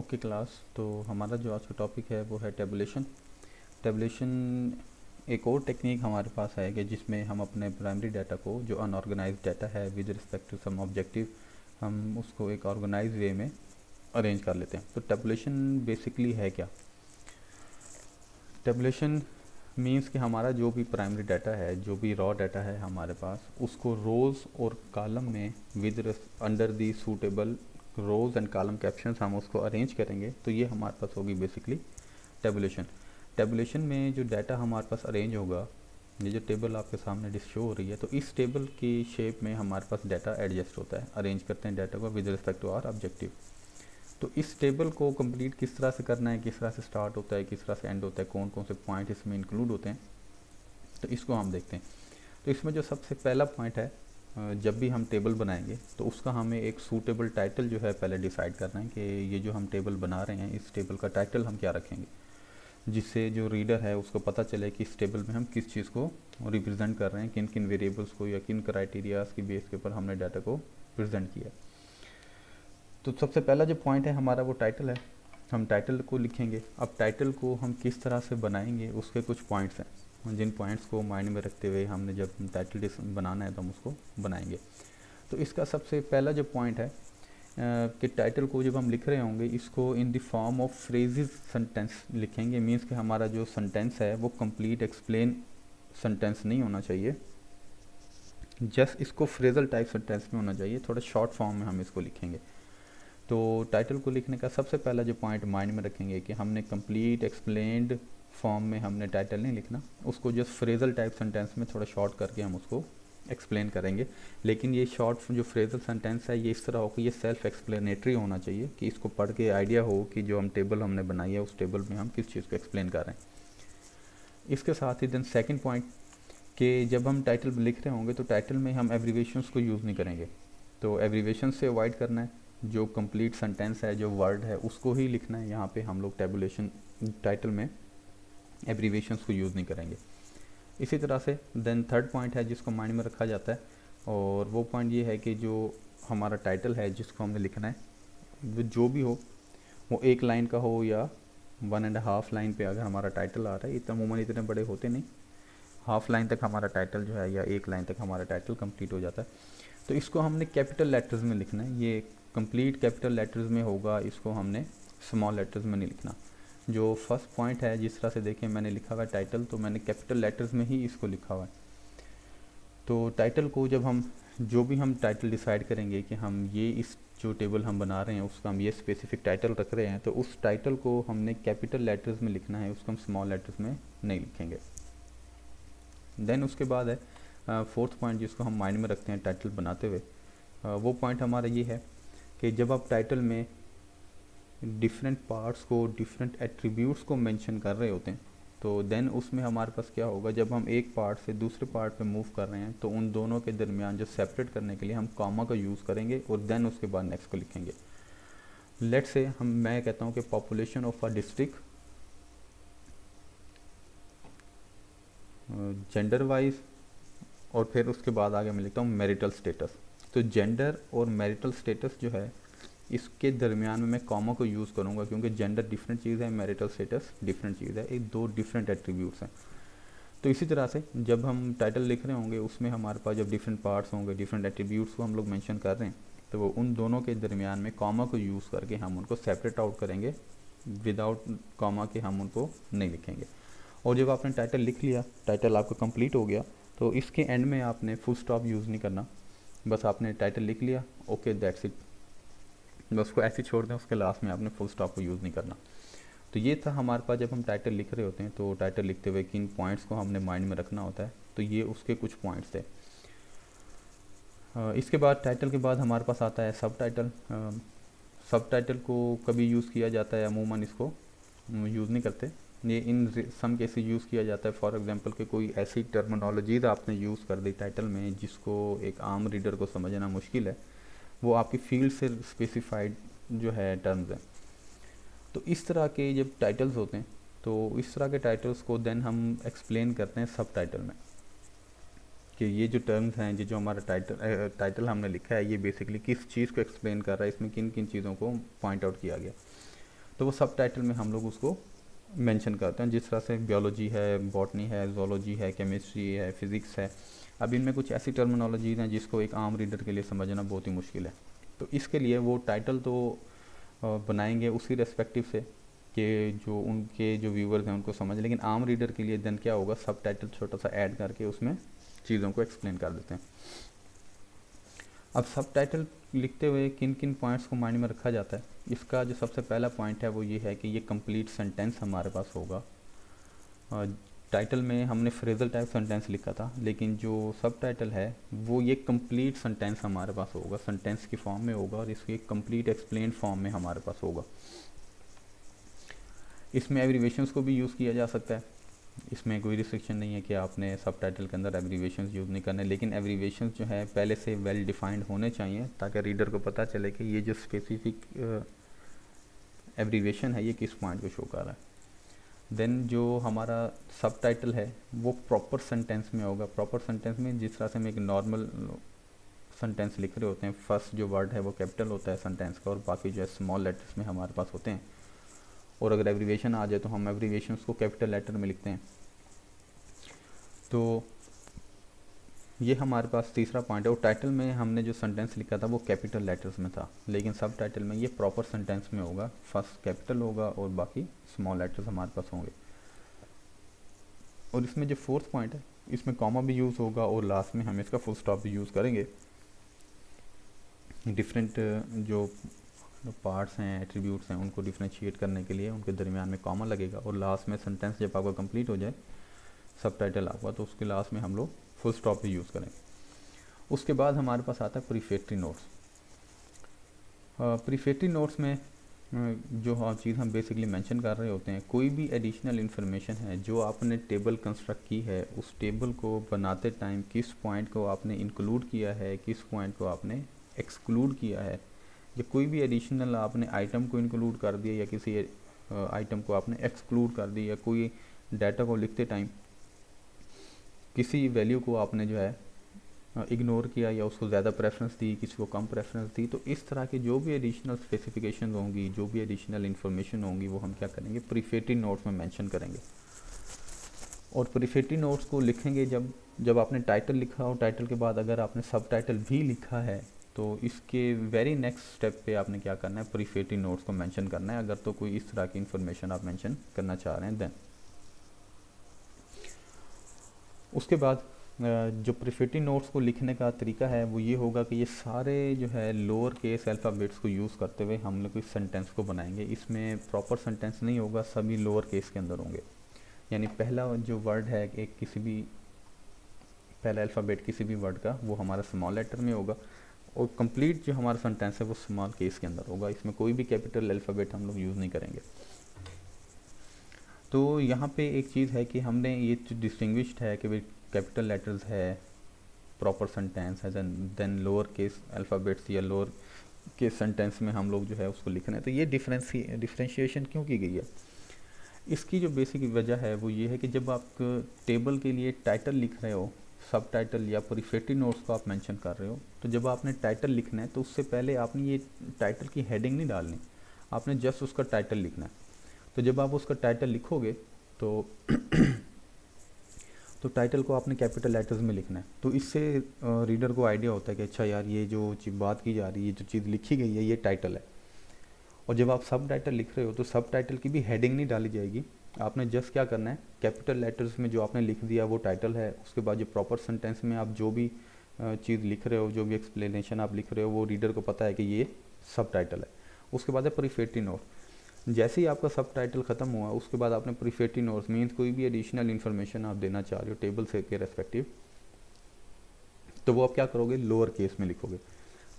Okay class, तो हमारा जो आज का टॉपिक है वो है टेबुलेशन। टेबुलेशन एक और टेक्निक हमारे पास है कि जिसमें हम अपने प्राइमरी डाटा को, जो अनऑर्गेनाइज्ड डाटा है with respect to some objective, हम उसको एक ऑर्गेनाइज वे में अरेंज कर लेते हैं। तो टेबुलेशन बेसिकली है क्या? टेबुलेशन मीन्स कि हमारा जो भी प्राइमरी डाटा है, जो भी रॉ डाटा है हमारे पास, उसको रोज़ और कॉलम में with under the suitable rows and column captions हम उसको अरेंज करेंगे। तो ये हमारे पास होगी बेसिकली टेबुलेशन। टेबुलेशन में जो डाटा हमारे पास अरेंज होगा, ये जो टेबल आपके सामने शो हो रही है, तो इस टेबल की शेप में हमारे पास डाटा एडजस्ट होता है, अरेंज करते हैं डाटा को with respect to our objective. तो इस टेबल को कंप्लीट किस तरह से करना है, किस तरह से स्टार्ट होता है, किस तरह से एंड होता है, कौन कौन से पॉइंट इसमें इंक्लूड होते हैं, तो इसको हम देखते हैं। तो इसमें जो सबसे पहला पॉइंट है, जब भी हम टेबल बनाएंगे तो उसका हमें एक सूटेबल टाइटल जो है पहले डिसाइड करना है कि ये जो हम टेबल बना रहे हैं, इस टेबल का टाइटल हम क्या रखेंगे, जिससे जो रीडर है उसको पता चले कि इस टेबल में हम किस चीज़ को रिप्रेजेंट कर रहे हैं, किन किन वेरिएबल्स को या किन क्राइटेरियाज की बेस के ऊपर हमने डाटा को प्रेजेंट किया। तो सबसे पहला जो पॉइंट है हमारा वो टाइटल है। हम टाइटल को लिखेंगे। अब टाइटल को हम किस तरह से बनाएंगे, उसके कुछ पॉइंट्स हैं, जिन पॉइंट्स को माइंड में रखते हुए हमने जब टाइटल बनाना है तो हम उसको बनाएंगे। तो इसका सबसे पहला जो पॉइंट है कि टाइटल को जब हम लिख रहे होंगे, इसको in the form of phrases sentence लिखेंगे। मीन्स कि हमारा जो सेंटेंस है वो कंप्लीट एक्सप्लेन सेंटेंस नहीं होना चाहिए, जस्ट इसको फ्रेजल टाइप सेंटेंस में होना चाहिए, थोड़ा शॉर्ट फॉर्म में हम इसको लिखेंगे। तो टाइटल को लिखने का सबसे पहला जो पॉइंट माइंड में रखेंगे कि हमने कंप्लीट एक्सप्लेन्ड फॉर्म में हमने टाइटल नहीं लिखना, उसको जस्ट फ्रेजल टाइप सेंटेंस में थोड़ा शॉर्ट करके हम उसको एक्सप्लेन करेंगे। लेकिन ये शॉर्ट जो फ्रेजल सेंटेंस है ये इस तरह हो कि ये सेल्फ एक्सप्लेनेटरी होना चाहिए, कि इसको पढ़ के आइडिया हो कि जो हम टेबल हमने बनाई है उस टेबल में हम किस चीज़ को एक्सप्लेन कर रहे हैं। इसके साथ ही देन सेकेंड पॉइंट कि जब हम टाइटल लिख रहे होंगे तो टाइटल में हम एब्रीवेशंस को यूज़ नहीं करेंगे। तो एब्रीवेशन से अवॉइड करना है, जो कंप्लीट सेंटेंस है, जो वर्ड है, उसको ही लिखना है। यहाँ पे हम लोग टेबुलेशन टाइटल में एब्रीवेशंस को यूज़ नहीं करेंगे। इसी तरह से देन थर्ड पॉइंट है जिसको माइंड में रखा जाता है, और वो पॉइंट ये है कि जो हमारा टाइटल है जिसको हमने लिखना है, वो जो भी हो, वो एक लाइन का हो या 1.5 लाइन पे अगर हमारा टाइटल आ रहा है, इतना अमूमन इतने बड़े होते नहीं, हाफ लाइन तक हमारा टाइटल जो है या एक लाइन तक हमारा टाइटल कंप्लीट हो जाता है। तो इसको हमने कैपिटल लेटर्स में लिखना है, ये कंप्लीट कैपिटल लेटर्स में होगा, इसको हमने स्मॉल लेटर्स में नहीं लिखना। जो फर्स्ट पॉइंट है, जिस तरह से देखें मैंने लिखा हुआ है टाइटल, तो मैंने कैपिटल लेटर्स में ही इसको लिखा हुआ है। तो टाइटल को जब हम जो भी हम टाइटल डिसाइड करेंगे कि हम ये इस जो टेबल हम बना रहे हैं उसका हम ये स्पेसिफिक टाइटल रख रहे हैं, तो उस टाइटल को हमने कैपिटल लेटर्स में लिखना है, उसको हम स्मॉल लेटर्स में नहीं लिखेंगे। देन उसके बाद है फोर्थ पॉइंट जिसको हम माइंड में रखते हैं टाइटल बनाते हुए, वो पॉइंट हमारा ये है कि जब आप टाइटल में डिफरेंट पार्ट्स को, डिफरेंट एट्रीब्यूट्स को मेंशन कर रहे होते हैं, तो देन उसमें हमारे पास क्या होगा, जब हम एक पार्ट से दूसरे पार्ट पे मूव कर रहे हैं तो उन दोनों के दरमियान जो सेपरेट करने के लिए हम कॉमा का यूज़ करेंगे और देन उसके बाद नेक्स्ट को लिखेंगे। लेट्स से मैं कहता हूँ कि population of a district gender wise, और फिर उसके बाद आगे मैं लिखता हूँ मैरिटल स्टेटस। तो जेंडर और मैरिटल स्टेटस जो है, इसके दरमियान में मैं कॉमा को यूज़ करूँगा, क्योंकि जेंडर डिफरेंट चीज़ है, मैरिटल स्टेटस डिफरेंट चीज़ है, एक दो डिफरेंट एट्रीब्यूट्स हैं। तो इसी तरह से जब हम टाइटल लिख रहे होंगे उसमें हमारे पास जब डिफरेंट पार्ट्स होंगे, डिफरेंट एट्रीब्यूट्स को हम लोग मेंशन कर रहे हैं, तो वो उन दोनों के दरमियान में कॉमा को यूज़ करके हम उनको सेपरेट आउट करेंगे, विदाउट कॉमा के हम उनको नहीं लिखेंगे। और जब आपने टाइटल लिख लिया, टाइटल आपका कंप्लीट हो गया, तो इसके एंड में आपने फुल स्टॉप यूज़ नहीं करना, बस आपने टाइटल लिख लिया, ओके दैट्स इट, बस उसको ऐसे छोड़ दें, उसके लास्ट में आपने फुल स्टॉप को यूज़ नहीं करना। तो ये था हमारे पास जब हम टाइटल लिख रहे होते हैं, तो टाइटल लिखते हुए किन पॉइंट्स को हमने माइंड में रखना होता है, तो ये उसके कुछ पॉइंट्स थे। इसके बाद टाइटल के बाद हमारे पास आता है सब टाइटल। सब टाइटल को कभी यूज़ किया जाता है, अमूमन इसको यूज़ नहीं करते, ये इन सम केसेस यूज़ किया जाता है। फॉर एग्जांपल कि कोई ऐसी टर्मिनोलॉजीज आपने यूज़ कर दी टाइटल में जिसको एक आम रीडर को समझना मुश्किल है, वो आपकी फील्ड से स्पेसिफाइड जो है टर्म्स हैं। तो इस तरह के जब टाइटल्स होते हैं, तो इस तरह के टाइटल्स को देन हम एक्सप्लेन करते हैं सब टाइटल में, कि ये जो टर्म्स हैं, ये जो हमारा टाइटल हमने लिखा है, ये बेसिकली किस चीज़ को एक्सप्लेन कर रहा है, इसमें किन किन चीज़ों को पॉइंट आउट किया गया। तो वो सब टाइटल में हम लोग उसको मेंशन करते हैं। जिस तरह से बियोलॉजी है, बॉटनी है, जोलॉजी है, केमिस्ट्री है, फिज़िक्स है, अब इनमें कुछ ऐसी टर्मिनोलॉजीज हैं जिसको एक आम रीडर के लिए समझना बहुत ही मुश्किल है। तो इसके लिए वो टाइटल तो बनाएंगे उसी रेस्पेक्टिव से कि जो उनके जो व्यूवर्स हैं उनको समझ, लेकिन आम रीडर के लिए देन क्या होगा, सब टाइटल छोटा सा ऐड करके उसमें चीज़ों को एक्सप्लेन कर देते हैं। अब सब टाइटल लिखते हुए किन किन पॉइंट्स को माइंड में रखा जाता है, इसका जो सबसे पहला पॉइंट है वो ये है कि ये कंप्लीट सेंटेंस हमारे पास होगा। टाइटल में हमने फ्रेजल टाइप सेंटेंस लिखा था, लेकिन जो सब टाइटल है वो ये कंप्लीट सेंटेंस हमारे पास होगा, सेंटेंस की फॉर्म में होगा और इसकी कंप्लीट एक्सप्लेन फॉर्म में हमारे पास होगा। इसमें एब्रीवेशंस को भी यूज़ किया जा सकता है, इसमें कोई रिस्ट्रिक्शन नहीं है कि आपने सब टाइटल के अंदर एब्रीवेशंस यूज़ नहीं करने, लेकिन एब्रीवेशंस जो है पहले से वेल डिफाइंड होने चाहिए ताकि रीडर को पता चले कि ये जो स्पेसिफिक एब्रीवेशन है ये किस पॉइंट को शो कर रहा है। देन जो हमारा सब टाइटल है वो प्रॉपर सेंटेंस में होगा। प्रॉपर सेंटेंस में जिस तरह से हम एक नॉर्मल सेंटेंस लिख रहे होते हैं, फर्स्ट जो वर्ड है वो कैपिटल होता है सेंटेंस का और बाकी जो है स्मॉल लेटर्स में हमारे पास होते हैं, और अगर एब्रीवेशन आ जाए तो हम एब्रीवेशंस को कैपिटल लेटर में लिखते हैं। तो ये हमारे पास तीसरा पॉइंट है। और टाइटल में हमने जो सेंटेंस लिखा था वो कैपिटल लेटर्स में था, लेकिन सब टाइटल में ये प्रॉपर सेंटेंस में होगा, फर्स्ट कैपिटल होगा और बाकी स्मॉल लेटर्स हमारे पास होंगे। और इसमें जो फोर्थ पॉइंट है इसमें कॉमा भी यूज़ होगा और लास्ट में हम इसका फुल स्टॉप भी यूज़ करेंगे। डिफरेंट जो पार्ट्स हैं, एट्रीब्यूट्स हैं, उनको डिफ्रेंशिएट करने के लिए उनके दरमियान में कॉमा लगेगा और लास्ट में सेंटेंस जब आपका कंप्लीट हो जाए सब टाइटल आपका, तो उसके लास्ट में हम लोग फुल स्टॉप भी यूज़ करेंगे। उसके बाद हमारे पास आता है प्रीफेक्टरी नोट्स। प्रीफेक्टरी नोट्स में जो चीज़ हम बेसिकली मेंशन कर रहे होते हैं, कोई भी एडिशनल इन्फॉर्मेशन है जो आपने टेबल कंस्ट्रक्ट की है, उस टेबल को बनाते टाइम किस पॉइंट को आपने इंक्लूड किया है, किस पॉइंट को आपने एक्सक्लूड किया है, या कोई भी एडिशनल आपने आइटम को इंक्लूड कर दिया या किसी आइटम को आपने एक्सक्लूड कर दिया, या कोई डाटा को लिखते टाइम किसी वैल्यू को आपने जो है इग्नोर किया या उसको ज़्यादा प्रेफरेंस दी, किसी को कम प्रेफरेंस दी, तो इस तरह की जो भी एडिशनल स्पेसिफिकेशन होंगी, जो भी एडिशनल इन्फॉर्मेशन होंगी, वो हम क्या करेंगे, प्रीफेक्टरी नोट्स में मेंशन करेंगे। और प्रीफेक्टरी नोट्स को लिखेंगे जब आपने टाइटल लिखा हो, टाइटल के बाद अगर आपने सब टाइटल भी लिखा है तो इसके वेरी नेक्स्ट स्टेप पे आपने क्या करना है, प्रीफेक्टरी नोट्स को मेंशन करना है, अगर तो कोई इस तरह की इन्फॉर्मेशन आप मेंशन करना चाह रहे हैं। देन उसके बाद जो प्रीफेक्टरी नोट्स को लिखने का तरीका है वो ये होगा कि ये सारे जो है लोअर केस अल्फ़ाबेट्स को यूज़ करते हुए हम लोग इस सेंटेंस को बनाएंगे। इसमें प्रॉपर सेंटेंस नहीं होगा, सभी लोअर केस के अंदर होंगे। यानी पहला जो वर्ड है एक किसी भी पहला अल्फ़ाबेट किसी भी वर्ड का वो हमारा स्मॉल लेटर में होगा और कंप्लीट जो हमारा सेंटेंस है वो स्मॉल केस के अंदर होगा। इसमें कोई भी कैपिटल अल्फ़ाबेट हम लोग यूज़ नहीं करेंगे। तो यहाँ पे एक चीज़ है कि हमने ये जो डिस्टिंग्विश्ड है कि भाई कैपिटल लेटर्स है, प्रॉपर सेंटेंस है, देन लोअर केस अल्फ़ाबेट्स या लोअर केस सेंटेंस में हम लोग जो है उसको लिख रहे हैं। तो ये डिफ्रेंशिएशन क्यों की गई है, इसकी जो बेसिक वजह है वो ये है कि जब आप टेबल के लिए टाइटल लिख रहे हो, सब टाइटल या प्रीफेक्टरी नोट्स को आप मेंशन कर रहे हो, तो जब आपने टाइटल लिखना है तो उससे पहले आपने ये टाइटल की हेडिंग नहीं डालनी, आपने जस्ट उसका टाइटल लिखना है। तो जब आप उसका टाइटल लिखोगे तो तो टाइटल को आपने कैपिटल लेटर्स में लिखना है। तो इससे रीडर को आइडिया होता है कि अच्छा यार ये जो बात की जा रही है, जो चीज़ लिखी गई है, ये टाइटल है। और जब आप सब टाइटल लिख रहे हो तो सब टाइटल की भी हेडिंग नहीं डाली जाएगी, आपने जस्ट क्या करना है, कैपिटल लेटर्स में जो आपने लिख दिया वो टाइटल है, उसके बाद जो प्रॉपर सेंटेंस में आप जो भी चीज़ लिख रहे हो, जो भी एक्सप्लेनेशन आप लिख रहे हो, वो रीडर को पता है कि ये सब टाइटल है। उसके बाद है प्रीफेक्टरी नोट। जैसे ही आपका सब टाइटल ख़त्म हुआ उसके बाद आपने प्रीफेक्टरी नोट्स मीन्स कोई भी एडिशनल इन्फॉर्मेशन आप देना चाह रहे हो टेबल से के रेस्पेक्टिव, तो वो आप क्या करोगे, लोअर केस में लिखोगे।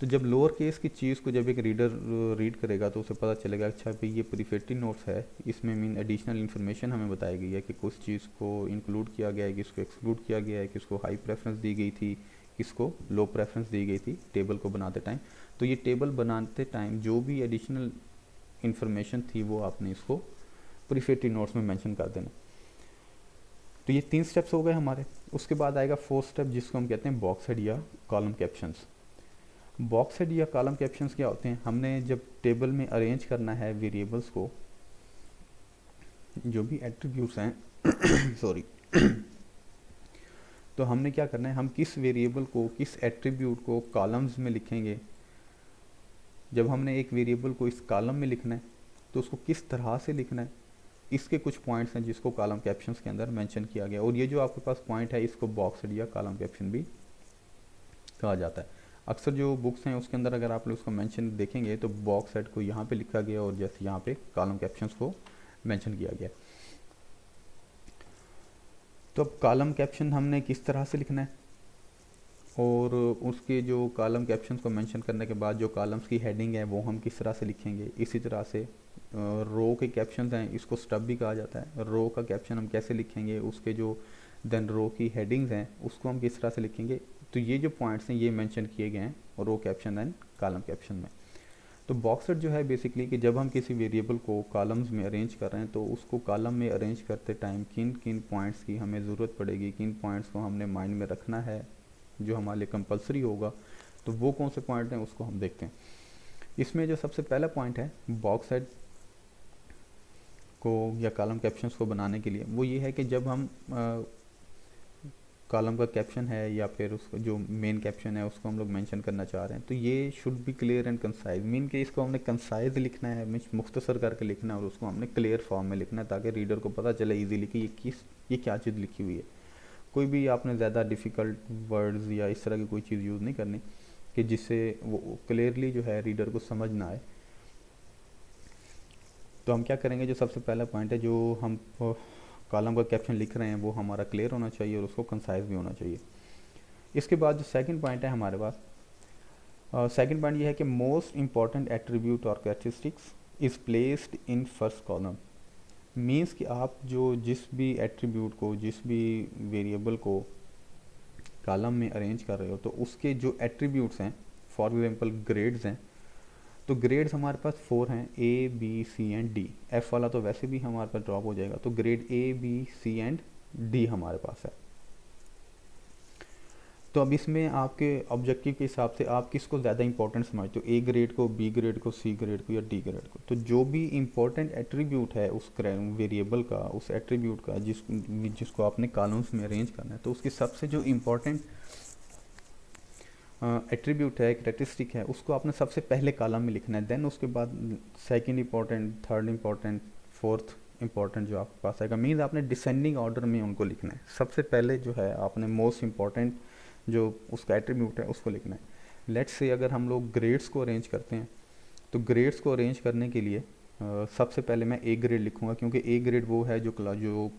तो जब लोअर केस की चीज़ को जब एक रीडर रीड करेगा तो उसे पता चलेगा अच्छा भाई ये प्रीफेक्टरी नोट्स है, इसमें मीन एडिशनल इन्फॉर्मेशन हमें बताई गई है कि कुछ चीज़ को इंक्लूड किया गया है, किसको एक्सक्लूड किया गया है, किसको हाई प्रेफरेंस दी गई थी, किसको लो प्रेफरेंस दी गई थी टेबल को बनाते टाइम। तो ये टेबल बनाते टाइम जो भी एडिशनल इन्फॉर्मेशन थी वो आपने इसको प्रीफेक्टरी नोट्स में मेंशन कर देना। तो ये 3 स्टेप्स हो गए हमारे। उसके बाद आएगा 4th स्टेप जिसको हम कहते हैं बॉक्स हेड या कॉलम कैप्शंस। बॉक्स हेड या कॉलम कैप्शंस क्या होते हैं, हमने जब टेबल में अरेंज करना है वेरिएबल्स को जो भी एट्रीब्यूट्स हैं सॉरी तो हमने क्या करना है, हम किस वेरिएबल को, किस एट्रीब्यूट को कॉलम्स में लिखेंगे। जब हमने एक वेरिएबल को इस कॉलम में लिखना है तो उसको किस तरह से लिखना है, इसके कुछ पॉइंट्स हैं जिसको कॉलम कैप्शंस के अंदर मेंशन किया गया। और ये जो आपके पास पॉइंट है इसको बॉक्स या कॉलम कैप्शन भी कहा जाता है। अक्सर जो बुक्स हैं उसके अंदर अगर आप लोग उसका मेंशन देखेंगे तो बॉक्स हेड को यहाँ पे लिखा गया और जैसे यहाँ पे कॉलम कैप्शंस को मेंशन किया गया। तो अब कॉलम कैप्शन हमने किस तरह से लिखना है और उसके जो कॉलम कैप्शंस को मेंशन करने के बाद जो कॉलम्स की हेडिंग है वो हम किस तरह से लिखेंगे। इसी तरह से रो के कैप्शंस हैं, इसको स्टब भी कहा जाता है। रो का कैप्शन हम कैसे लिखेंगे, उसके जो देन रो की हेडिंग्स हैं उसको हम किस तरह से लिखेंगे। तो ये जो पॉइंट्स हैं ये मेंशन किए गए हैं रो कैप्शन एंड कॉलम कैप्शन में। तो बॉक्सेट जो है बेसिकली कि जब हम किसी वेरिएबल को कॉलम्स में अरेंज कर रहे हैं तो उसको कॉलम में अरेंज करते टाइम किन किन पॉइंट्स की हमें ज़रूरत पड़ेगी, किन पॉइंट्स को हमने माइंड में रखना है जो हमारे लिए कंपलसरी होगा, तो वो कौन से पॉइंट हैं उसको हम देखते हैं। इसमें जो सबसे पहला पॉइंट है बॉक्स हेड को या कॉलम कैप्शंस को बनाने के लिए वो ये है कि जब हम कॉलम का कैप्शन है या फिर उसको जो मेन कैप्शन है उसको हम लोग मेंशन करना चाह रहे हैं तो ये should be clear and concise. Mean के इसको हमने कंसाइज लिखना है, मीन्स मुख्तसर करके लिखना है और उसको हमने क्लियर फॉर्म में लिखना है ताकि रीडर को पता चले इजीली कि ये क्या चीज़ लिखी हुई है। कोई भी आपने ज़्यादा डिफ़िकल्ट वर्ड्स या इस तरह की कोई चीज़ यूज़ नहीं करनी कि जिससे वो क्लियरली जो है रीडर को समझ ना आए। तो हम क्या करेंगे, जो सबसे पहला पॉइंट है जो हम कॉलम का कैप्शन लिख रहे हैं वो हमारा क्लियर होना चाहिए और उसको कंसाइज भी होना चाहिए। इसके बाद जो सेकंड पॉइंट है हमारे पास, सेकंड पॉइंट ये है कि मोस्ट इंपॉर्टेंट एट्रीब्यूट और characteristics is placed in first column. Means कि आप जो जिस भी एट्रीब्यूट को, जिस भी वेरिएबल को कॉलम में अरेंज कर रहे हो तो उसके जो एट्रीब्यूट्स हैं, फॉर एग्जांपल ग्रेड्स हैं, तो ग्रेड्स हमारे पास 4 हैं, A B C and D. F वाला तो वैसे भी हमारे पास ड्रॉप हो जाएगा, तो grade A B C and D हमारे पास है। तो अब इसमें आपके ऑब्जेक्टिव के हिसाब से आप किसको ज़्यादा इंपॉर्टेंट समझते हो, ए ग्रेड को, बी ग्रेड को, सी ग्रेड को या डी ग्रेड को। तो जो भी इंपॉर्टेंट एट्रीब्यूट है उस वेरिएबल का, उस एट्रीब्यूट का जिसको आपने कॉलम्स में अरेंज करना है, तो उसकी सबसे जो इम्पोर्टेंट एट्रीब्यूट है, कैरेक्टरिस्टिक है, उसको आपने सबसे पहले कॉलम में लिखना है। देन उसके बाद second important, third important, fourth important जो आपके पास आएगा। मीन्स आपने डिसेंडिंग ऑर्डर में उनको लिखना है। सबसे पहले जो है आपने मोस्ट इंपॉर्टेंट जो उसका एट्रीब्यूट है उसको लिखना है। लेट्स से अगर हम लोग ग्रेड्स को अरेंज करते हैं तो ग्रेड्स को अरेंज करने के लिए सबसे पहले मैं ए ग्रेड लिखूंगा क्योंकि ए ग्रेड वो है जो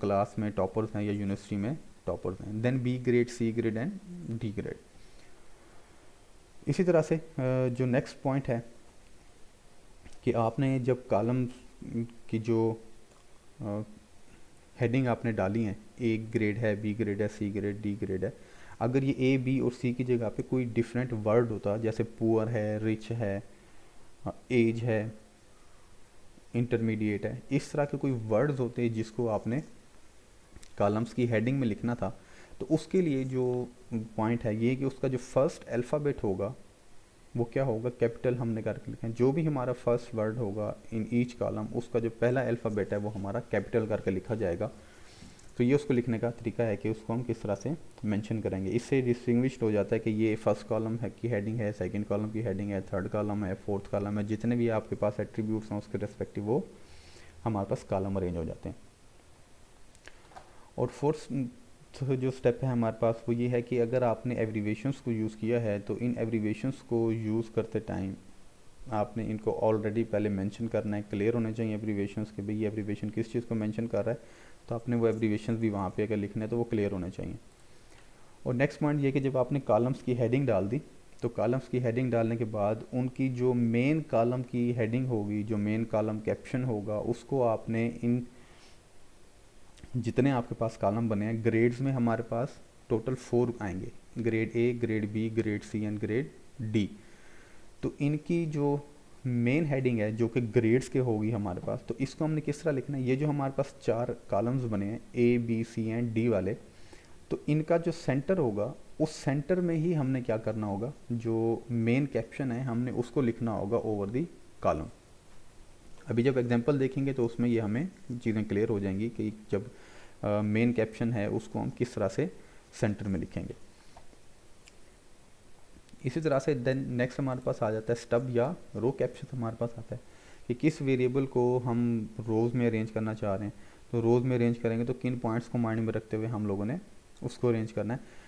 क्लास में टॉपर्स हैं या यूनिवर्सिटी में टॉपर्स हैं। Then B grade, C grade and D grade. इसी तरह से जो नेक्स्ट पॉइंट है कि आपने जब कॉलम की जो हेडिंग आपने डाली है, ए ग्रेड है, बी ग्रेड है, सी ग्रेड, डी ग्रेड है, अगर ये ए बी और सी की जगह पे कोई डिफरेंट वर्ड होता, जैसे पुअर है, रिच है, एज है, इंटरमीडिएट है, इस तरह के कोई वर्ड्स होते हैं जिसको आपने कॉलम्स की हेडिंग में लिखना था, तो उसके लिए जो पॉइंट है ये कि उसका जो फर्स्ट अल्फ़ाबेट होगा वो क्या होगा, कैपिटल हमने करके लिखा है। जो भी हमारा फर्स्ट वर्ड होगा इन ईच कॉलम, उसका जो पहला अल्फ़ाबेट है वो हमारा कैपिटल करके लिखा जाएगा। तो ये उसको लिखने का तरीका है कि उसको हम किस तरह से मेंशन करेंगे। इससे डिस्टिंग्विश्ड हो जाता है कि ये फर्स्ट कॉलम है की हेडिंग है, सेकंड कॉलम की हेडिंग है, थर्ड कॉलम है, फोर्थ कॉलम है, जितने भी आपके पास एट्रीब्यूट्स हैं उसके रेस्पेक्टिव वो हमारे पास कॉलम अरेंज हो जाते हैं। और फोर्थ जो स्टेप है हमारे पास वो ये है कि अगर आपने एब्रीवेशंस को यूज़ किया है तो इन एब्रीवेशंस को यूज़ करते टाइम आपने इनको ऑलरेडी पहले मेंशन करना है, क्लियर होने चाहिए एब्रीवेशंस के भाई ये एब्रीवेशन किस चीज़ को मेंशन कर रहा है, तो आपने वो एब्रीवेशंस भी वहाँ पे अगर लिखने हैं तो वो क्लियर होने चाहिए। और नेक्स्ट पॉइंट ये कि जब आपने कॉलम्स की हेडिंग डाल दी तो कॉलम्स की हेडिंग डालने के बाद उनकी जो मेन कॉलम की हेडिंग होगी, जो मेन कॉलम कैप्शन होगा, उसको आपने इन जितने आपके पास कॉलम बने हैं ग्रेड्स में हमारे पास टोटल 4 आएंगे, grade A, grade B, grade C and grade D. तो इनकी जो मेन हेडिंग है जो कि ग्रेड्स के होगी हमारे पास, तो इसको हमने किस तरह लिखना है, ये जो हमारे पास 4 कॉलम्स बने हैं A B C and D वाले, तो इनका जो सेंटर होगा उस सेंटर में ही हमने क्या करना होगा, जो मेन कैप्शन है हमने उसको लिखना होगा ओवर दी कॉलम। अभी जब एग्जांपल देखेंगे तो उसमें ये हमें चीज़ें क्लियर हो जाएंगी कि जब मेन कैप्शन है उसको हम किस तरह से सेंटर में लिखेंगे। इसी तरह से देन नेक्स्ट हमारे पास आ जाता है स्टब या रो कैप्शन। हमारे पास आता है कि किस वेरिएबल को हम रोज़ में अरेंज करना चाह रहे हैं, तो रोज़ में अरेंज करेंगे तो किन पॉइंट्स को माइंड में रखते हुए हम लोगों ने उसको अरेंज करना है।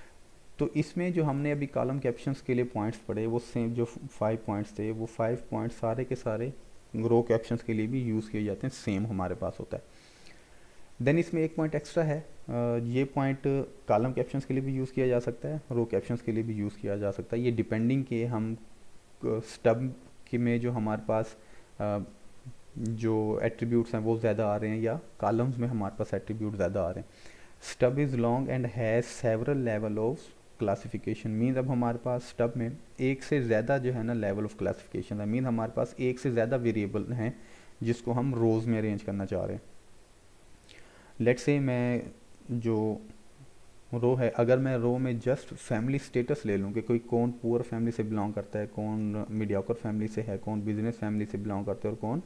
तो इसमें जो हमने अभी कॉलम कैप्शंस के लिए पॉइंट्स पढ़े वो सेम जो 5 पॉइंट्स थे, वो 5 पॉइंट्स सारे के सारे रो कैप्शंस के लिए भी यूज़ किए जाते हैं, सेम हमारे पास होता है। देन इसमें एक पॉइंट एक्स्ट्रा है, ये पॉइंट कॉलम कैप्शंस के लिए भी यूज़ किया जा सकता है, रो कैप्शंस के लिए भी यूज़ किया जा सकता है। ये डिपेंडिंग कि हम स्टब के में जो हमारे पास जो एट्रीब्यूट्स हैं वो ज़्यादा आ रहे हैं या कॉलम्स में हमारे पास एट्रीब्यूट ज़्यादा आ रहे हैं। Stub is long and has several level of classification. Means अब हमारे पास स्टब में एक से ज़्यादा जो है ना लेवल ऑफ क्लासिफिकेशन है। मीन हमारे पास एक से ज़्यादा वेरिएबल हैं जिसको हम रोज़ में अरेंज करना चाह रहे हैं। लेट्स से मैं जो रो है, अगर मैं रो में जस्ट फैमिली स्टेटस ले लूँ कि कोई कौन पुअर फैमिली से बिलोंग करता है, कौन मीडियोकर फैमिली से है, कौन बिजनेस फैमिली से बिलोंग करता है और कौन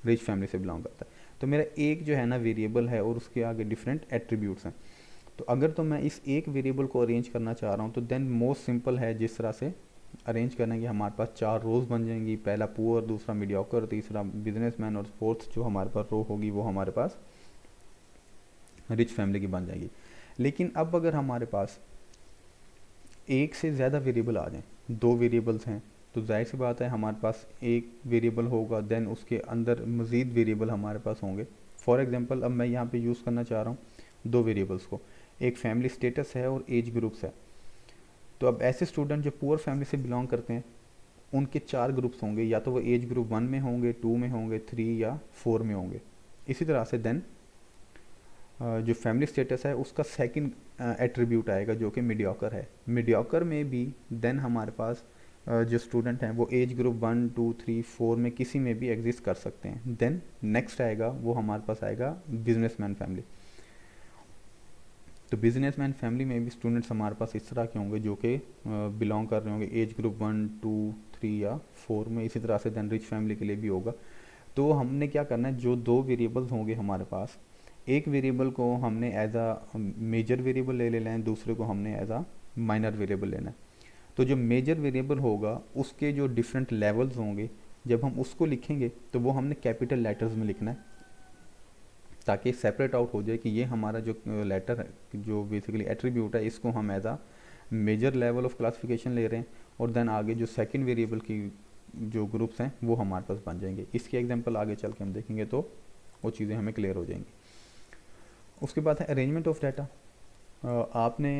रिच फैमिली से बिलोंग करता है, तो मेरा एक जो है ना वेरिएबल है और उसके आगे डिफरेंट एट्रीब्यूट्स हैं। तो अगर तो मैं इस एक वेरिएबल को अरेंज करना चाह रहा हूँ तो देन मोस्ट सिंपल है जिस तरह से अरेंज करेंगे हमारे पास 4 रोज़ बन जाएंगी। पहला पुअर, दूसरा मीडियोकर, तीसरा बिजनेसमैन और फोर्थ जो हमारे पास रो होगी वो हमारे पास रिच फैमिली की बन जाएगी। लेकिन अब अगर हमारे पास एक से ज़्यादा वेरिएबल आ जाएं, 2 वेरिएबल्स हैं, तो जाहिर सी बात है हमारे पास एक वेरिएबल होगा, देन उसके अंदर मज़ीद वेरिएबल हमारे पास होंगे। फॉर एग्जांपल अब मैं यहाँ पे यूज़ करना चाह रहा हूँ 2 वेरिएबल्स को, एक फैमिली स्टेटस है और एज ग्रुप्स है। तो अब ऐसे स्टूडेंट जो पुअर फैमिली से बिलोंग करते हैं उनके 4 ग्रुप्स होंगे, या तो वो एज ग्रुप 1 में होंगे, 2 में होंगे, 3 या 4 में होंगे। इसी तरह से देन जो फैमिली स्टेटस है उसका सेकंड एट्रीब्यूट आएगा जो कि मीडियोकर है। मीडियोकर में भी देन हमारे पास जो स्टूडेंट हैं वो एज ग्रुप 1, 2, 3, 4 में किसी में भी एग्जिस्ट कर सकते हैं। देन नेक्स्ट आएगा वो हमारे पास आएगा बिजनेसमैन फैमिली। तो बिजनेसमैन फैमिली में भी स्टूडेंट्स हमारे पास इस तरह के होंगे जो कि बिलोंग कर रहे होंगे एज ग्रुप 1, 2, 3 या 4 में। इसी तरह से देन रिच फैमिली के लिए भी होगा। तो हमने क्या करना है, जो 2 वेरिएबल्स होंगे हमारे पास, एक वेरिएबल को हमने एज अ मेजर वेरिएबल ले लेना है, दूसरे को हमने एज अ माइनर वेरिएबल लेना है। तो जो मेजर वेरिएबल होगा उसके जो डिफरेंट लेवल्स होंगे, जब हम उसको लिखेंगे तो वो हमने कैपिटल लेटर्स में लिखना है ताकि सेपरेट आउट हो जाए कि ये हमारा जो लेटर है जो बेसिकली एट्रीब्यूट है इसको हम as a major level of classification ले रहे हैं, और देन आगे जो सेकंड वेरिएबल की जो ग्रुप्स हैं वो हमारे पास बन जाएंगे। इसकी एग्जांपल आगे चल के हम देखेंगे तो वो चीज़ें हमें क्लियर हो जाएंगी। उसके बाद है अरेंजमेंट ऑफ डाटा। आपने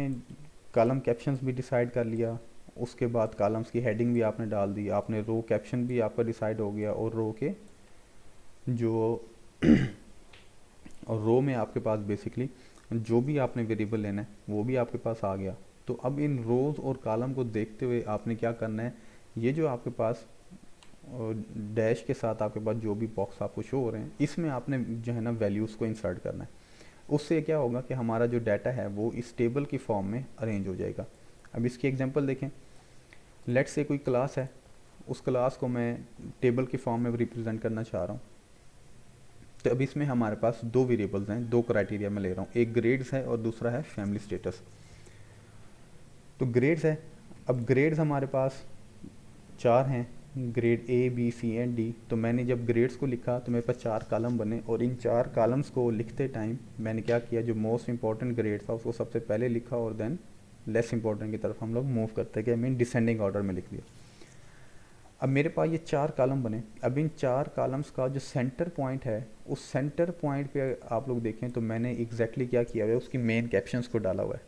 कॉलम कैप्शंस भी डिसाइड कर लिया, उसके बाद कॉलम्स की हेडिंग भी आपने डाल दी, आपने रो कैप्शन भी आपका डिसाइड हो गया, और रो के जो और रो में आपके पास बेसिकली जो भी आपने वेरिएबल लेना है वो भी आपके पास आ गया। तो अब इन रोज़ और कॉलम को देखते हुए आपने क्या करना है, ये जो आपके पास डैश के साथ आपके पास जो भी बॉक्स आपको शो हो रहे हैं इसमें आपने जो है ना वैल्यूज़ को इंसर्ट करना है। उससे क्या होगा कि हमारा जो डाटा है वो इस टेबल की फॉर्म में अरेंज हो जाएगा। अब इसकी एग्जांपल देखें, लेट्स से कोई क्लास है, उस क्लास को मैं टेबल की फॉर्म में रिप्रेजेंट करना चाह रहा हूँ। तो अब इसमें हमारे पास 2 वेरिएबल्स हैं, 2 क्राइटेरिया मैं ले रहा हूँ, एक ग्रेड्स है और दूसरा है फैमिली स्टेटस। तो ग्रेड्स है, अब ग्रेड्स हमारे पास 4 हैं, grade A, B, C and D. तो मैंने जब ग्रेड्स को लिखा तो मेरे पास 4 कॉलम बने, और इन 4 कॉलम्स को लिखते टाइम मैंने क्या किया, जो मोस्ट इंपॉर्टेंट ग्रेड था उसको सबसे पहले लिखा और देन लेस इंपॉर्टेंट की तरफ हम लोग मूव करते गए, मीन डिसेंडिंग ऑर्डर में लिख दिया। अब मेरे पास ये 4 कॉलम बने। अब इन 4 कॉलम्स का जो सेंटर पॉइंट है उस सेंटर पॉइंट पे आप लोग देखें तो मैंने एग्जैक्टली क्या किया है, उसकी मेन कैप्शंस को डाला हुआ है।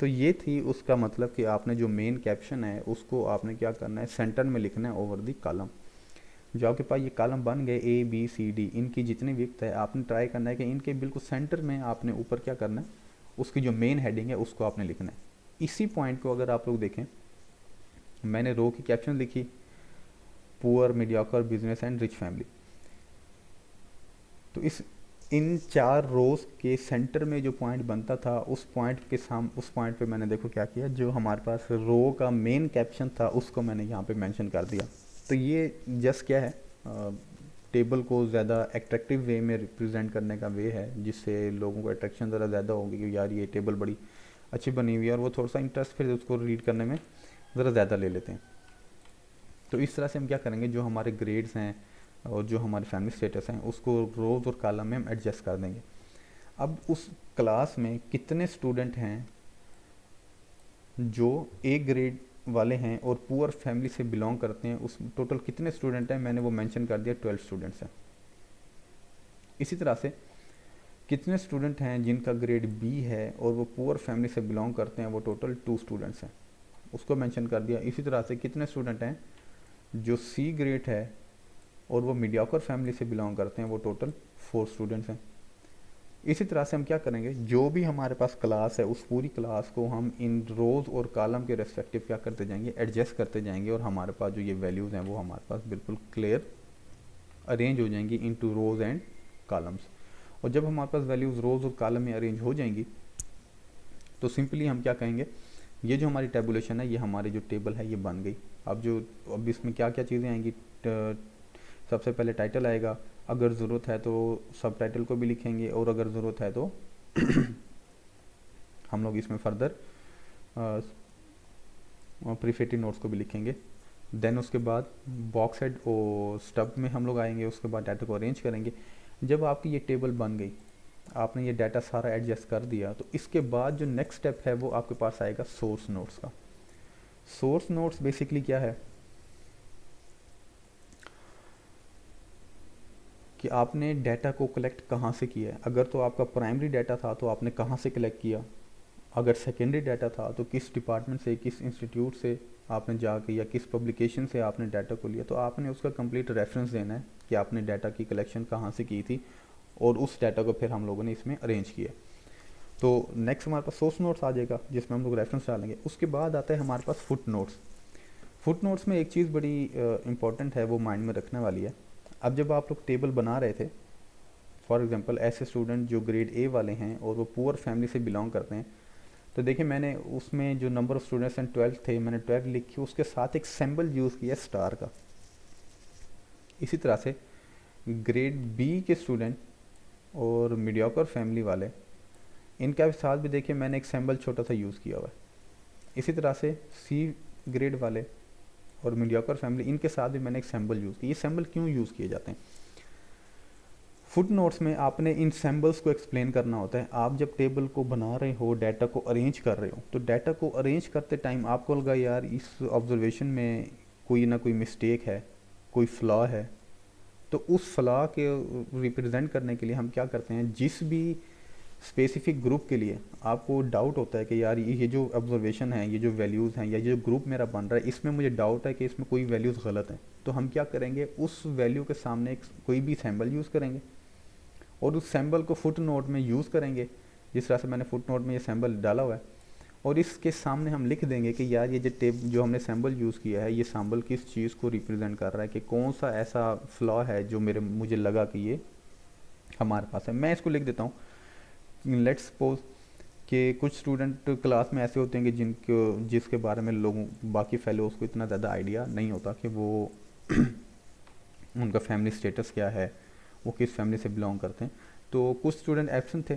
तो ये थी उसका मतलब कि आपने जो मेन कैप्शन है उसको आपने क्या करना है, सेंटर में लिखना है ओवर दी कॉलम। जो आपके पास ये कॉलम बन गए ए, बी, सी, डी, इनकी जितनी विड्थ है आपने ट्राई करना है कि इनके बिल्कुल सेंटर में आपने ऊपर क्या करना है, उसकी जो मेन हेडिंग है उसको आपने लिखना है। इसी पॉइंट को अगर आप लोग देखें, मैंने रो की कैप्शन लिखी poor, mediocre, business and rich family. तो इन 4 रोज के सेंटर में जो पॉइंट बनता था उस पॉइंट पे मैंने देखो क्या किया, जो हमारे पास रो का मेन कैप्शन था उसको मैंने यहाँ पे मेंशन कर दिया। तो ये जस्ट क्या है, टेबल को ज़्यादा एट्रैक्टिव वे में रिप्रेजेंट करने का वे है, जिससे लोगों को अट्रैक्शन ज़रा ज़्यादा होगी कि यार ये टेबल बड़ी अच्छी बनी हुई है, और वो थोड़ा सा इंटरेस्ट फिर उसको रीड करने में ज़रा ज़्यादा ले लेते हैं। तो इस तरह से हम क्या करेंगे, जो हमारे ग्रेड्स हैं और जो हमारे फैमिली स्टेटस हैं उसको रोज़ और कॉलम में हम एडजस्ट कर देंगे। अब उस क्लास में कितने स्टूडेंट हैं जो ए ग्रेड वाले हैं और पुअर फैमिली से बिलोंग करते हैं, उस टोटल कितने स्टूडेंट हैं मैंने वो मेंशन कर दिया, 12 स्टूडेंट्स हैं। इसी तरह से कितने स्टूडेंट हैं जिनका ग्रेड बी है और वो पुअर फैमिली से बिलोंग करते हैं, वो टोटल 2 स्टूडेंट्स हैं, उसको मेंशन कर दिया। इसी तरह से कितने स्टूडेंट हैं जो सी ग्रेड है और वो मीडियोकर फैमिली से बिलोंग करते हैं, वो टोटल 4 स्टूडेंट्स हैं। इसी तरह से हम क्या करेंगे, जो भी हमारे पास क्लास है उस पूरी क्लास को हम इन रोज़ और कॉलम के रेस्पेक्टिव क्या करते जाएंगे, एडजस्ट करते जाएंगे, और हमारे पास जो ये वैल्यूज़ हैं वो हमारे पास बिल्कुल क्लियर अरेंज हो जाएंगी इनटू रोज़ एंड कॉलम्स। और जब हमारे पास वैल्यूज़ रोज़ और कॉलम में अरेंज हो जाएंगी तो सिंपली हम क्या कहेंगे, ये जो हमारी टेबुलेशन है, ये हमारी जो टेबल है ये बन गई। अब इसमें क्या क्या चीज़ें आएंगी, सबसे पहले टाइटल आएगा, अगर ज़रूरत है तो सब टाइटल को भी लिखेंगे, और अगर ज़रूरत है तो हम लोग इसमें फर्दर प्रीफेटिव नोट्स को भी लिखेंगे। देन उसके बाद बॉक्स हेड और स्टब में हम लोग आएंगे, उसके बाद डाटा को अरेंज करेंगे। जब आपकी ये टेबल बन गई, आपने ये डाटा सारा एडजस्ट कर दिया, तो इसके बाद जो नेक्स्ट स्टेप है वो आपके पास आएगा सोर्स नोट्स का। सोर्स नोट्स बेसिकली क्या है कि आपने डाटा को कलेक्ट कहाँ से किया है। अगर तो आपका प्राइमरी डाटा था तो आपने कहाँ से कलेक्ट किया, अगर सेकेंडरी डाटा था तो किस डिपार्टमेंट से, किस इंस्टीट्यूट से आपने जाके या किस पब्लिकेशन से आपने डाटा को लिया, तो आपने उसका कंप्लीट रेफरेंस देना है कि आपने डाटा की कलेक्शन कहाँ से की थी, और उस डाटा को फिर हम लोगों ने इसमें अरेंज किया। तो नेक्स्ट हमारे पास सोर्स नोट्स आ जाएगा जिसमें हम लोग रेफरेंस डालेंगे। उसके बाद आता है हमारे पास फुट नोट्स। फुट नोट्स में एक चीज़ बड़ी इंपॉर्टेंट है, वो माइंड में रखने वाली है। अब जब आप लोग टेबल बना रहे थे, फॉर एग्जांपल ऐसे स्टूडेंट जो ग्रेड ए वाले हैं और वो पुअर फैमिली से बिलोंग करते हैं, तो देखिए मैंने उसमें जो नंबर ऑफ़ स्टूडेंट्स एंड 12 थे, मैंने 12 लिखी, उसके साथ एक सिंबल यूज़ किया स्टार का। इसी तरह से ग्रेड बी के स्टूडेंट और मीडियोकर फैमिली वाले, इनका साथ भी देखिए मैंने एक सिंबल छोटा सा यूज़ किया हुआ है। इसी तरह से सी ग्रेड वाले और मीडियोकर फैमिली, इनके साथ भी मैंने एक सिंबल यूज़ किया। ये सिंबल क्यों यूज़ किए जाते हैं, फुट नोट्स में आपने इन सिंबल्स को एक्सप्लेन करना होता है। आप जब टेबल को बना रहे हो, डाटा को अरेंज कर रहे हो, तो डाटा को अरेंज करते टाइम आपको लगा यार इस ऑब्जर्वेशन में कोई ना कोई मिस्टेक है, कोई फ्लॉ है, तो उस फ्लॉ के रिप्रेजेंट करने के लिए हम क्या करते हैं, जिस भी स्पेसिफिक ग्रुप के लिए आपको डाउट होता है कि यार ये जो ऑब्जर्वेशन है, ये जो वैल्यूज़ हैं, या ये जो ग्रुप मेरा बन रहा है, इसमें मुझे डाउट है कि इसमें कोई वैल्यूज़ गलत हैं, तो हम क्या करेंगे, उस वैल्यू के सामने एक कोई भी सैम्बल यूज़ करेंगे और उस सैम्बल को फुट नोट में यूज़ करेंगे। जिस तरह से मैंने फुट नोट में ये सैम्बल डाला हुआ है, और इसके सामने हम लिख देंगे कि यार ये जो हमने सैम्बल यूज़ किया है, ये सैम्बल किस चीज़ को रिप्रेजेंट कर रहा है, कि कौन सा ऐसा फ्लॉ है जो मुझे लगा कि ये हमारे पास है। मैं इसको लिख देता हूँ, लेट्स सपोज कि कुछ स्टूडेंट क्लास में ऐसे होते हैं कि जिसके बारे में लोगों बाकी फेलोज़ को इतना ज़्यादा आइडिया नहीं होता कि वो उनका फैमिली स्टेटस क्या है, वो किस फैमिली से बिलोंग करते हैं। तो कुछ स्टूडेंट एब्सेंट थे,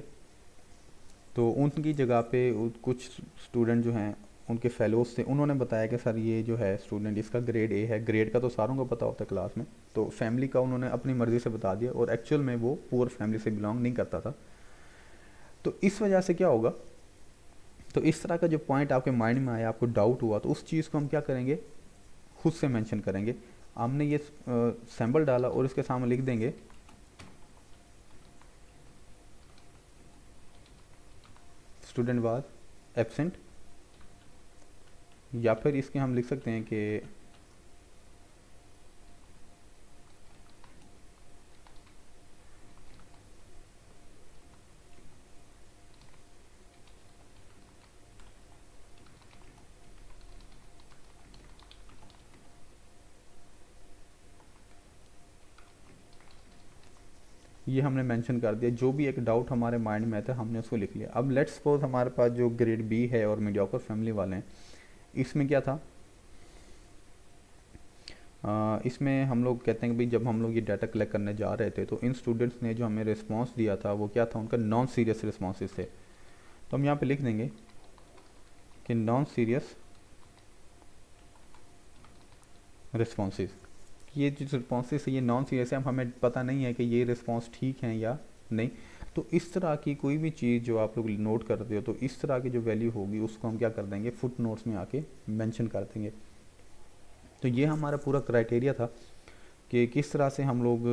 तो उनकी जगह पे कुछ स्टूडेंट जो हैं उनके फेलोज़ थे, उन्होंने बताया कि सर ये जो है स्टूडेंट, इसका ग्रेड ए है। ग्रेड का तो सारों को पता होता है क्लास में, तो फैमिली का उन्होंने अपनी मर्ज़ी से बता दिया, और एक्चुअल में वो पुअर फैमिली से बिलोंग नहीं करता था। तो इस वजह से क्या होगा, तो इस तरह का जो पॉइंट आपके माइंड में आया, आपको डाउट हुआ, तो उस चीज़ को हम क्या करेंगे, खुद से मेंशन करेंगे। हमने ये सैम्बल डाला और इसके सामने लिख देंगे स्टूडेंट वाज एब्सेंट, या फिर इसके हम लिख सकते हैं कि ये हमने मेंशन कर दिया। जो भी एक डाउट हमारे माइंड में था हमने उसको लिख लिया। अब लेट्स सपोज हमारे पास जो ग्रेड बी है और मीडियोकर फैमिली वाले हैं, इसमें क्या था, इसमें हम लोग कहते हैं कि भाई जब हम लोग ये डाटा कलेक्ट करने जा रहे थे तो इन स्टूडेंट्स ने जो हमें रिस्पांस दिया था वो क्या था, उनका नॉन सीरियस रिस्पॉन्सेस थे। तो हम यहाँ पे लिख देंगे कि नॉन सीरियस रिस्पॉन्सेस, ये जो रिस्पॉन्सेस है ये नॉन सीरियस है, अब हमें पता नहीं है कि ये रिस्पॉन्स ठीक हैं या नहीं। तो इस तरह की कोई भी चीज़ जो आप लोग नोट करते हो तो इस तरह की जो वैल्यू होगी उसको हम क्या कर देंगे, फुट नोट्स में आके मेंशन कर देंगे। तो ये हमारा पूरा क्राइटेरिया था कि किस तरह से हम लोग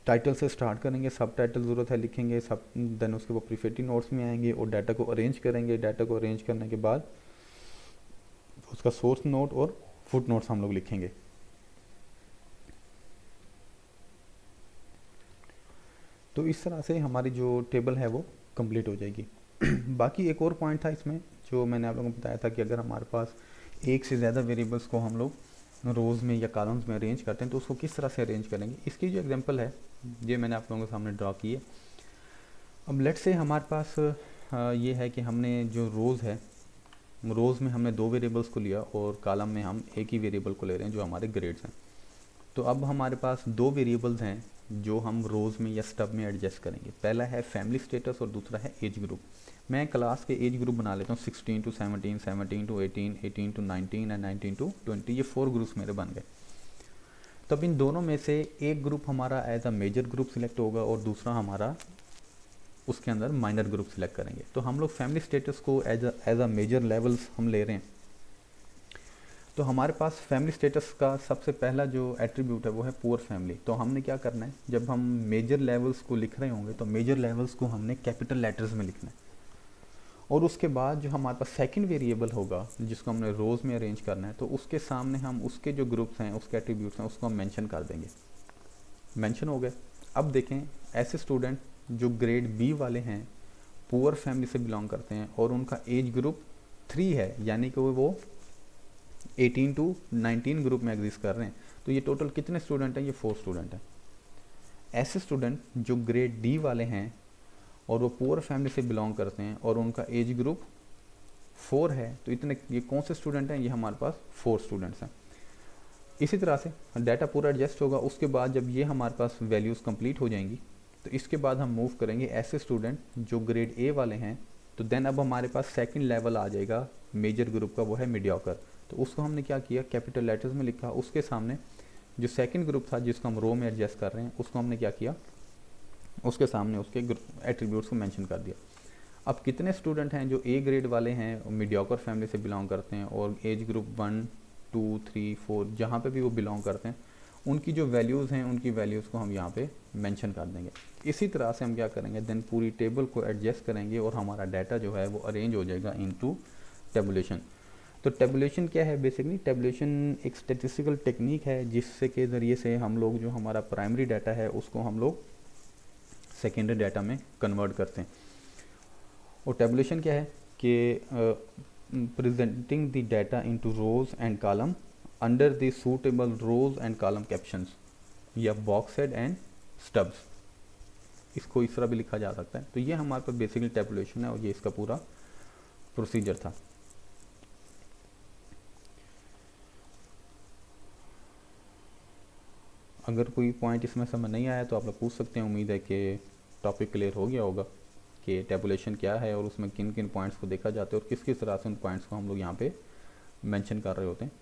टाइटल से स्टार्ट करेंगे, सब टाइटल ज़रूरत है लिखेंगे, सब देन उसके बाद प्रीफेटिव नोट्स में आएंगे और डाटा को अरेंज करेंगे। डाटा को अरेंज करने के बाद उसका सोर्स नोट और फुट नोट्स हम लोग लिखेंगे। तो इस तरह से हमारी जो टेबल है वो कंप्लीट हो जाएगी। बाकी एक और पॉइंट था इसमें जो मैंने आप लोगों को बताया था कि अगर हमारे पास एक से ज़्यादा वेरिएबल्स को हम लोग रोज़ में या कॉलम्स में अरेंज करते हैं तो उसको किस तरह से अरेंज करेंगे, इसकी जो एग्जांपल है ये मैंने आप लोगों के सामने ड्रॉ की है। अब लेट्स से हमारे पास ये है कि हमने जो रोज़ है, रोज़ में हमने 2 वेरिएबल्स को लिया और कॉलम में हम एक ही वेरिएबल को ले रहे हैं जो हमारे ग्रेड्स हैं। तो अब हमारे पास 2 वेरिएबल्स हैं जो हम रोज़ में या स्टब में एडजस्ट करेंगे। पहला है फैमिली स्टेटस और दूसरा है एज ग्रुप। मैं क्लास के एज ग्रुप बना लेता हूँ 16 to 17, 17 to 18, 18 to 19 and 19 to 20, ये 4 ग्रुप्स मेरे बन गए। तब इन दोनों में से एक ग्रुप हमारा as a major group select होगा और दूसरा हमारा उसके अंदर माइनर ग्रुप सिलेक्ट करेंगे। तो हम लोग फैमिली स्टेटस को एज अ मेजर लेवल्स हम ले रहे हैं। तो हमारे पास फैमिली स्टेटस का सबसे पहला जो एट्रीब्यूट है वो है पुअर फैमिली। तो हमने क्या करना है, जब हम मेजर लेवल्स को लिख रहे होंगे तो मेजर लेवल्स को हमने कैपिटल लेटर्स में लिखना है। और उसके बाद जो हमारे पास सेकंड वेरिएबल होगा जिसको हमने रोज़ में अरेंज करना है तो उसके सामने हम उसके जो ग्रुप्स हैं, उसके एट्रीब्यूट्स हैं, उसको हम मेंशन कर देंगे। मेंशन हो गए। अब देखें ऐसे स्टूडेंट जो ग्रेड बी वाले हैं, पुअर फैमिली से बिलोंग करते हैं और उनका एज ग्रुप 3 है, यानी कि वो 18 to 19 ग्रुप में एग्जिस्ट कर रहे हैं। तो ये टोटल कितने स्टूडेंट हैं, ये 4 स्टूडेंट हैं। ऐसे स्टूडेंट जो ग्रेड डी वाले हैं और वो पुअर फैमिली से बिलोंग करते हैं और उनका एज ग्रुप 4 है, तो इतने ये कौन से स्टूडेंट हैं, ये हमारे पास 4 स्टूडेंट्स हैं। इसी तरह से डाटा पूरा एडजस्ट होगा। उसके बाद जब ये हमारे पास वैल्यूज़ कंप्लीट हो जाएंगी तो इसके बाद हम मूव करेंगे ऐसे स्टूडेंट जो ग्रेड ए वाले हैं। तो देन अब हमारे पास सेकंड लेवल आ जाएगा मेजर ग्रुप का, वो है मीडियोकर। तो उसको हमने क्या किया, कैपिटल लेटर्स में लिखा। उसके सामने जो सेकंड ग्रुप था जिसको हम रो में एडजस्ट कर रहे हैं उसको हमने क्या किया, उसके सामने उसके एट्रीब्यूट्स को मेंशन कर दिया। अब कितने स्टूडेंट हैं जो ए ग्रेड वाले हैं, मीडियोकर फैमिली से बिलोंग करते हैं और एज ग्रुप 1, 2, 3, 4 जहाँ पे भी वो बिलोंग करते हैं, उनकी जो वैल्यूज़ हैं उनकी वैल्यूज़ को हम यहाँ पे मेंशन कर देंगे। इसी तरह से हम क्या करेंगे, देन पूरी टेबल को एडजस्ट करेंगे और हमारा डाटा जो है वो अरेंज हो जाएगा इनटू टेबुलेशन। तो टेबुलेशन क्या है, बेसिकली टेबुलेशन एक स्टैटिस्टिकल टेक्निक है जिससे के ज़रिए से हम लोग जो हमारा प्राइमरी डाटा है उसको हम लोग सेकेंडरी डाटा में कन्वर्ट करते हैं। और टेबुलेशन क्या है कि presenting the data into rows and column under the suitable rows and column captions या बॉक्स हेड एंड स्टब्स, इसको इस तरह भी लिखा जा सकता है। तो ये हमारे पास बेसिकली टेबुलेशन है और ये इसका पूरा प्रोसीजर था। अगर कोई पॉइंट इसमें समझ नहीं आया तो आप लोग पूछ सकते हैं। उम्मीद है कि टॉपिक क्लियर हो गया होगा कि टेबुलेशन क्या है और उसमें किन किन पॉइंट्स को देखा जाता है और किस किस तरह से उन पॉइंट्स को हम लोग यहाँ पे मेंशन कर रहे होते हैं।